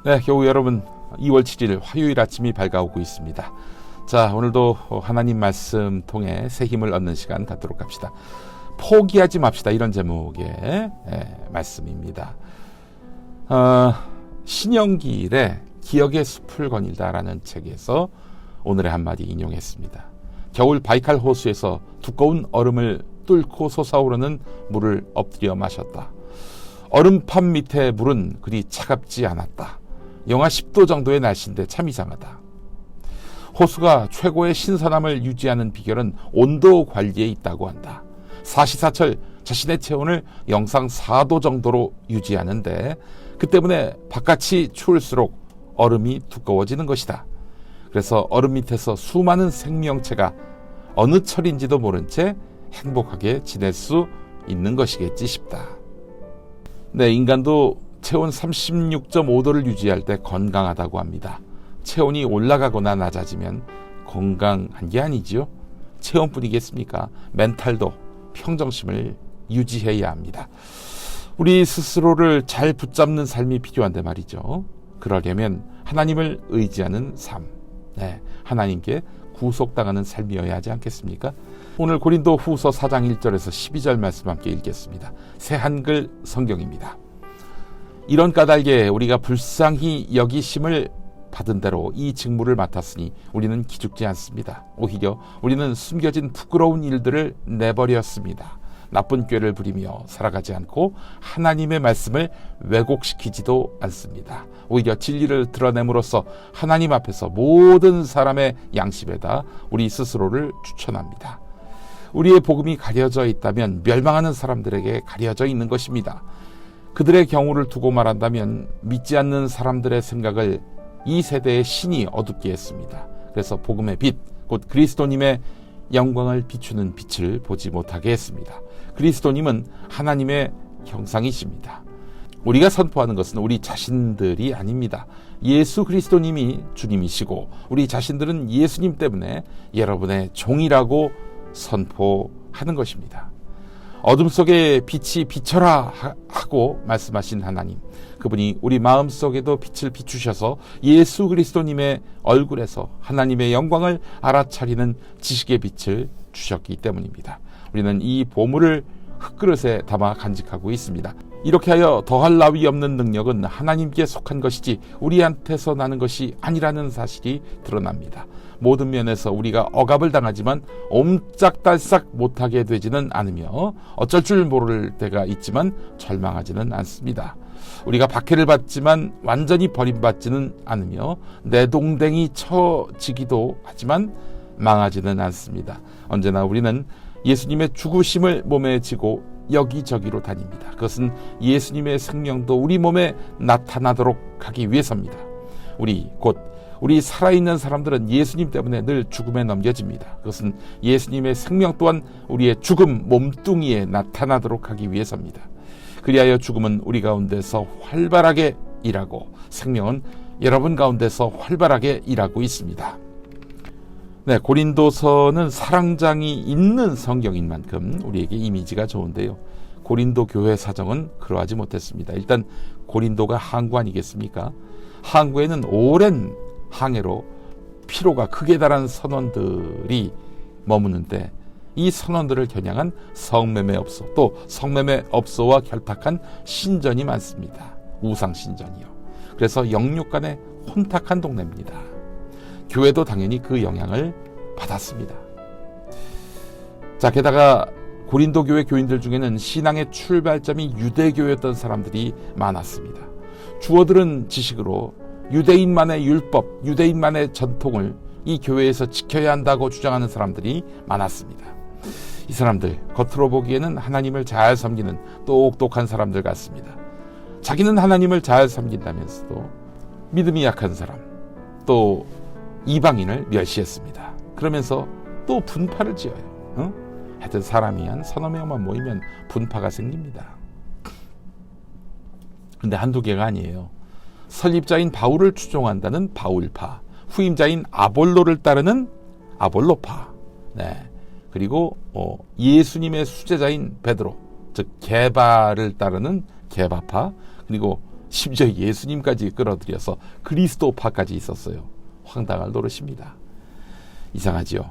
네, 교우 여러분, 2월 7일 화요일 아침이 밝아오고 있습니다. 자, 오늘도 하나님 말씀 통해 새 힘을 얻는 시간 갖도록 합시다. 포기하지 맙시다, 이런 제목의 말씀입니다. 신영길의 기억의 숲을 거닐다라는 책에서 오늘의 한마디 인용했습니다. 겨울 바이칼 호수에서 두꺼운 얼음을 뚫고 솟아오르는 물을 엎드려 마셨다. 얼음판 밑에 물은 그리 차갑지 않았다. 영하 10도 정도의 날씨인데 참 이상하다. 호수가 최고의 신선함을 유지하는 비결은 온도 관리에 있다고 한다. 사시사철 자신의 체온을 영상 4도 정도로 유지하는데 그 때문에 바깥이 추울수록 얼음이 두꺼워지는 것이다. 그래서 얼음 밑에서 수많은 생명체가 어느 철인지도 모른 채 행복하게 지낼 수 있는 것이겠지 싶다. 네, 인간도 체온 36.5도를 유지할 때 건강하다고 합니다. 체온이 올라가거나 낮아지면 건강한 게 아니지요. 체온뿐이겠습니까? 멘탈도 평정심을 유지해야 합니다. 우리 스스로를 잘 붙잡는 삶이 필요한데 말이죠. 그러려면 하나님을 의지하는 삶, 하나님께 구속당하는 삶이어야 하지 않겠습니까? 오늘 고린도 후서 4장 1절에서 12절 말씀 함께 읽겠습니다. 새 한글 성경입니다. 이런 까닭에 우리가 불쌍히 여기심을 받은 대로 이 직무를 맡았으니 우리는 기죽지 않습니다. 오히려 우리는 숨겨진 부끄러운 일들을 내버렸습니다. 나쁜 꾀를 부리며 살아가지 않고 하나님의 말씀을 왜곡시키지도 않습니다. 오히려 진리를 드러냄으로써 하나님 앞에서 모든 사람의 양심에다 우리 스스로를 추천합니다. 우리의 복음이 가려져 있다면 멸망하는 사람들에게 가려져 있는 것입니다. 그들의 경우를 두고 말한다면 믿지 않는 사람들의 생각을 이 세대의 신이 어둡게 했습니다. 그래서 복음의 빛, 곧 그리스도님의 영광을 비추는 빛을 보지 못하게 했습니다. 그리스도님은 하나님의 형상이십니다. 우리가 선포하는 것은 우리 자신들이 아닙니다. 예수 그리스도님이 주님이시고 우리 자신들은 예수님 때문에 여러분의 종이라고 선포하는 것입니다. 어둠 속에 빛이 비춰라 하고 말씀하신 하나님, 그분이 우리 마음속에도 빛을 비추셔서 예수 그리스도님의 얼굴에서 하나님의 영광을 알아차리는 지식의 빛을 주셨기 때문입니다. 우리는 이 보물을 흙그릇에 담아 간직하고 있습니다. 이렇게 하여 더할 나위 없는 능력은 하나님께 속한 것이지 우리한테서 나는 것이 아니라는 사실이 드러납니다. 모든 면에서 우리가 억압을 당하지만 옴짝달싹 못하게 되지는 않으며 어쩔 줄 모를 때가 있지만 절망하지는 않습니다. 우리가 박해를 받지만 완전히 버림받지는 않으며 내동댕이 쳐지기도 하지만 망하지는 않습니다. 언제나 우리는 예수님의 죽으심을 몸에 지고 여기저기로 다닙니다. 그것은 예수님의 생명도 우리 몸에 나타나도록 하기 위해서입니다. 우리 살아있는 사람들은 예수님 때문에 늘 죽음에 넘겨집니다. 그것은 예수님의 생명 또한 우리의 죽음 몸뚱이에 나타나도록 하기 위해서입니다. 그리하여 죽음은 우리 가운데서 활발하게 일하고 생명은 여러분 가운데서 활발하게 일하고 있습니다. 네, 고린도서는 사랑장이 있는 성경인 만큼 우리에게 이미지가 좋은데요. 고린도 교회 사정은 그러하지 못했습니다. 일단 고린도가 항구 아니겠습니까? 항구에는 오랜 항해로 피로가 극에 달한 선원들이 머무는데 이 선원들을 겨냥한 성매매업소, 또 성매매업소와 결탁한 신전이 많습니다. 우상신전이요. 그래서 영육간에 혼탁한 동네입니다. 교회도 당연히 그 영향을 받았습니다. 자, 게다가 고린도 교회 교인들 중에는 신앙의 출발점이 유대교였던 사람들이 많았습니다. 주어들은 지식으로 유대인만의 율법, 유대인만의 전통을 이 교회에서 지켜야 한다고 주장하는 사람들이 많았습니다. 이 사람들 겉으로 보기에는 하나님을 잘 섬기는 똑똑한 사람들 같습니다. 자기는 하나님을 잘 섬긴다면서도 믿음이 약한 사람, 또 이방인을 멸시했습니다. 그러면서 또 분파를 지어요. 하여튼 사람이 한 서너 명만 모이면 분파가 생깁니다. 근데 한두 개가 아니에요. 설립자인 바울을 추종한다는 바울파, 후임자인 아볼로를 따르는 아볼로파, 그리고 예수님의 수제자인 베드로, 즉 게바를 따르는 게바파, 그리고 심지어 예수님까지 끌어들여서 그리스도파까지 있었어요. 황당할 노릇입니다. 이상하지요?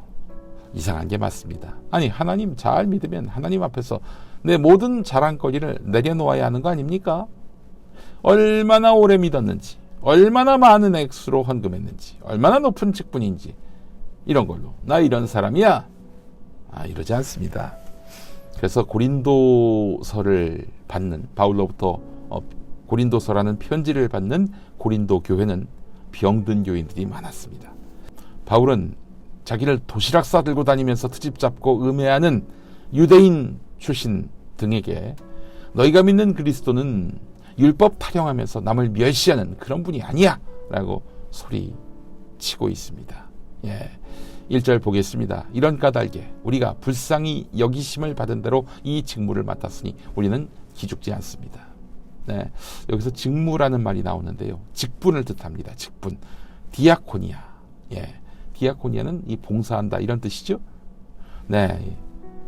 이상한 게 맞습니다. 아니, 하나님 잘 믿으면 하나님 앞에서 내 모든 자랑거리를 내려놓아야 하는 거 아닙니까? 얼마나 오래 믿었는지, 얼마나 많은 액수로 헌금했는지, 얼마나 높은 직분인지, 이런 걸로 나 이런 사람이야, 이러지 않습니다. 그래서 고린도서를 받는, 바울로부터 고린도서라는 편지를 받는 고린도 교회는 병든 교인들이 많았습니다. 바울은 자기를 도시락 싸들고 다니면서 트집 잡고 음해하는 유대인 출신 등에게 너희가 믿는 그리스도는 율법 타령하면서 남을 멸시하는 그런 분이 아니야 라고 소리치고 있습니다. 1절 보겠습니다. 이런 까닭에 우리가 불쌍히 여기심을 받은 대로 이 직무를 맡았으니 우리는 기죽지 않습니다. 여기서 직무라는 말이 나오는데요, 직분을 뜻합니다. 직분, 디아코니아. 디아코니아는 이 봉사한다 이런 뜻이죠.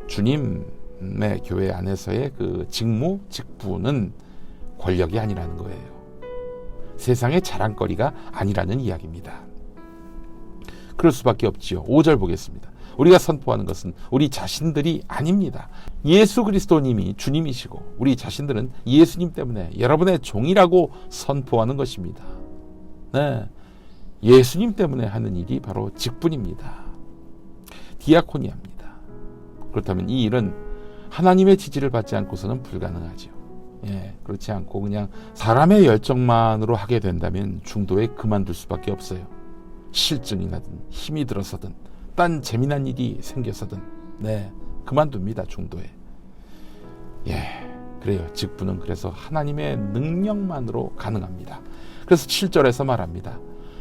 주님의 교회 안에서의 그 직무, 직분은 권력이 아니라는 거예요. 세상의 자랑거리가 아니라는 이야기입니다. 그럴 수밖에 없지요. 5절 보겠습니다. 우리가 선포하는 것은 우리 자신들이 아닙니다. 예수 그리스도님이 주님이시고 우리 자신들은 예수님 때문에 여러분의 종이라고 선포하는 것입니다. 예수님 때문에 하는 일이 바로 직분입니다. 디아코니아입니다. 그렇다면 이 일은 하나님의 지지를 받지 않고서는 불가능하죠. 그렇지 않고 그냥 사람의 열정만으로 하게 된다면 중도에 그만둘 수밖에 없어요. 실증이 나든 힘이 들어서든 딴 재미난 일이 생겨서든 그만둡니다. 중도에. 그래요. 직분은 그래서 하나님의 능력만으로 가능합니다. 그래서 7절에서 말합니다.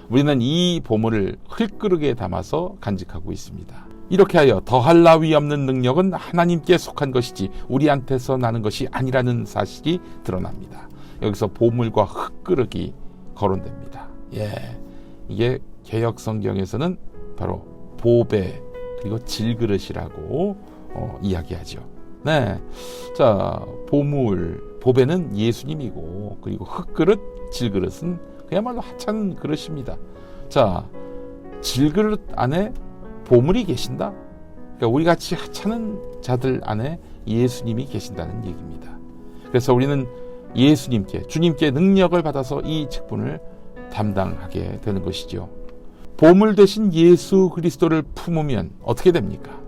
우리는 이 보물을 흙그릇에 담아서 간직하고 있습니다. 이렇게 하여 더할 나위 없는 능력은 하나님께 속한 것이지 우리한테서 나는 것이 아니라는 사실이 드러납니다. 여기서 보물과 흙그릇이 거론됩니다. 이게 개역 성경에서는 바로 보배 그리고 질그릇이라고 이야기하죠. 자, 보물, 보배는 예수님이고, 그리고 흙그릇, 질그릇은 그야말로 하찮은 그릇입니다. 자, 질그릇 안에 보물이 계신다? 그러니까 우리 같이 하찮은 자들 안에 예수님이 계신다는 얘기입니다. 그래서 우리는 예수님께, 주님께 능력을 받아서 이 직분을 담당하게 되는 것이죠. 보물 대신 예수 그리스도를 품으면 어떻게 됩니까?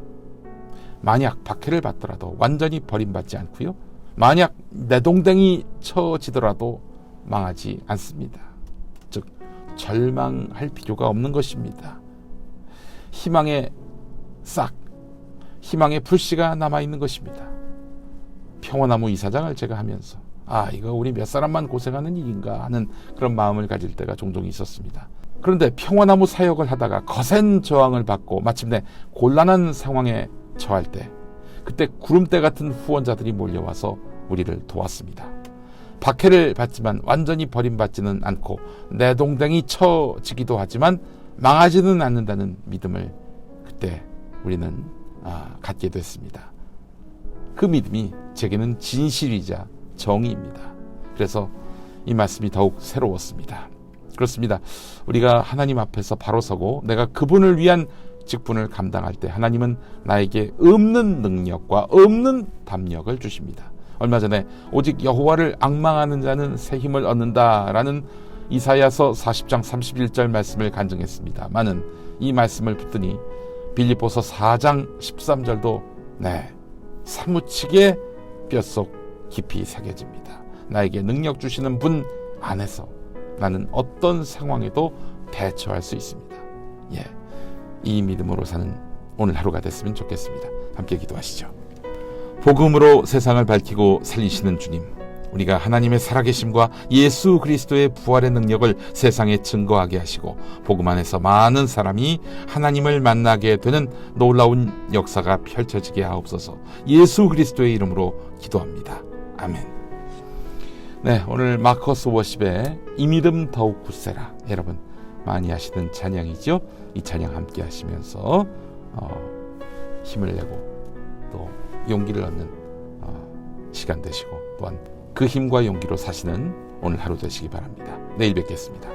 만약 박해를 받더라도 완전히 버림받지 않고요, 만약 내동댕이 쳐지더라도 망하지 않습니다. 즉 절망할 필요가 없는 것입니다. 희망의 싹, 희망의 불씨가 남아있는 것입니다. 평화나무 이사장을 제가 하면서 이거 우리 몇 사람만 고생하는 일인가 하는 그런 마음을 가질 때가 종종 있었습니다. 그런데 평화나무 사역을 하다가 거센 저항을 받고 마침내 곤란한 상황에 처할 때, 그때 구름대 같은 후원자들이 몰려와서 우리를 도왔습니다. 박해를 받지만 완전히 버림받지는 않고 내동댕이 쳐지기도 하지만 망하지는 않는다는 믿음을 그때 우리는 갖게 됐습니다. 그 믿음이 제게는 진실이자 정의입니다. 그래서 이 말씀이 더욱 새로웠습니다. 그렇습니다. 우리가 하나님 앞에서 바로 서고 내가 그분을 위한 직분을 감당할 때 하나님은 나에게 없는 능력과 없는 담력을 주십니다. 얼마 전에 오직 여호와를 앙망하는 자는 새 힘을 얻는다라는 이사야서 40장 31절 말씀을 간증했습니다만은 이 말씀을 붙드니 빌립보서 4장 13절도 사무치게 뼛속 깊이 새겨집니다. 나에게 능력 주시는 분 안에서 나는 어떤 상황에도 대처할 수 있습니다. 이 믿음으로 사는 오늘 하루가 됐으면 좋겠습니다. 함께 기도하시죠. 복음으로 세상을 밝히고 살리시는 주님, 우리가 하나님의 살아계심과 예수 그리스도의 부활의 능력을 세상에 증거하게 하시고 복음 안에서 많은 사람이 하나님을 만나게 되는 놀라운 역사가 펼쳐지게 하옵소서. 예수 그리스도의 이름으로 기도합니다. 아멘. 오늘 마커스 워십의 이 믿음 더욱 굳세라, 여러분 많이 하시는 찬양이죠. 이 찬양 함께 하시면서 힘을 내고 또 용기를 얻는 시간 되시고, 또한 그 힘과 용기로 사시는 오늘 하루 되시기 바랍니다. 내일 뵙겠습니다.